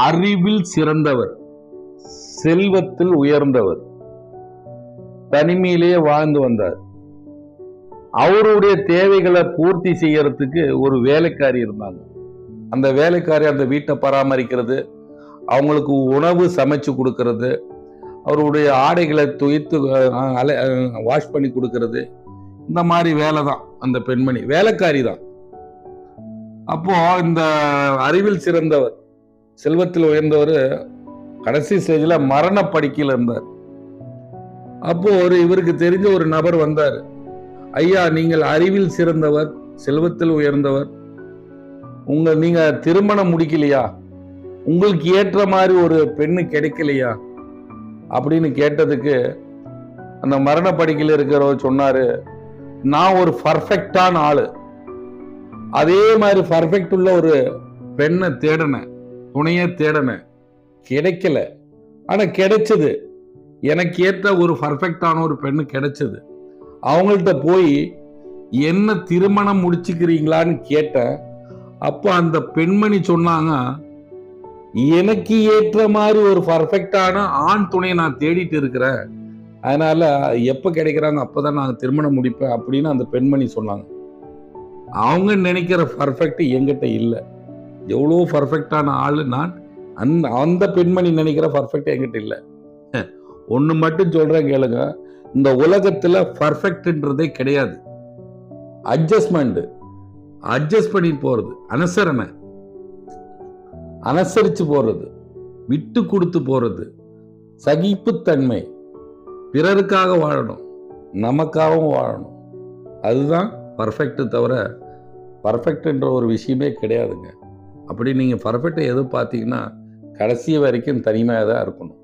அறிவில் சிறந்தவர், செல்வத்தில் உயர்ந்தவர், தனிமையிலேயே வாழ்ந்து வந்தார். அவருடைய தேவைகளை பூர்த்தி செய்யறதுக்கு ஒரு வேலைக்காரி இருந்தாங்க. அந்த வேலைக்காரி அந்த வீட்டை பராமரிக்கிறது, அவங்களுக்கு உணவு சமைச்சு கொடுக்கறது, அவருடைய ஆடைகளை துவைத்து வாஷ் பண்ணி கொடுக்கறது, இந்த மாதிரி வேலை தான். அந்த பெண்மணி வேலைக்காரி தான். அப்போ இந்த அறிவில் சிறந்தவர், செல்வத்தில் உயர்ந்தவர் கடைசி ஸ்டேஜில் மரண படுக்கையில் இருந்தார். அப்போ இவருக்கு தெரிஞ்ச ஒரு நபர் வந்தார். ஐயா, நீங்கள் அறிவில் சிறந்தவர், செல்வத்தில் உயர்ந்தவர், நீங்க திருமணம் முடிக்கலையா, உங்களுக்கு ஏற்ற மாதிரி ஒரு பெண்ணு கிடைக்கலையா அப்படின்னு கேட்டதுக்கு அந்த மரண படுக்கையில் இருக்கிறவர் சொன்னாரு, நான் ஒரு பர்ஃபெக்டான ஆளு, அதே மாதிரி பர்ஃபெக்ட் உள்ள ஒரு பெண்ணை தேடினேன், துணையை தேடினேன், கிடைக்கல. ஆனா கிடைச்சது, எனக்கு ஏற்ற ஒரு பர்ஃபெக்டான ஒரு பெண்ணு கிடைச்சது. அவங்கள்ட்ட போய் என்ன திருமணம் முடிச்சுக்கிறீங்களான்னு கேட்டேன். அப்போ அந்த பெண்மணி சொன்னாங்க, எனக்கு ஏற்ற மாதிரி ஒரு பர்ஃபெக்டான ஆண் துணையை நான் தேடிட்டு இருக்கிறேன், அதனால எப்ப கிடைக்கிறாங்க அப்பதான் நான் திருமணம் முடிப்பேன் அப்படின்னு அந்த பெண்மணி சொன்னாங்க. அவங்க நினைக்கிற பர்ஃபெக்ட் என்கிட்ட இல்லை. எவ்வளோ பர்ஃபெக்டான ஆளு நான், அந்த பெண்மணி நினைக்கிற பர்ஃபெக்ட் என்கிட்ட இல்லை. ஒண்ணு மட்டும் சொல்றேன் கேளுங்க, இந்த உலகத்துல பர்ஃபெக்ட்ன்றதே கிடையாது. அட்ஜஸ்ட்மெண்ட், அட்ஜஸ்ட் பண்ணி போறது, அனுசரிச்சு போறது, விட்டு கொடுத்து போறது, சகிப்புத்தன்மை, பிறருக்காக வாழணும், நமக்காகவும் வாழணும், அதுதான் பர்ஃபெக்ட். தவிர பர்ஃபெக்ட்ன்ற ஒரு விஷயமே கிடையாதுங்க. அப்படி நீங்க பர்ஃபெக்டை எது பார்த்தீங்கன்னா கடைசி வரைக்கும் தனிமையாக தான் இருக்கணும்.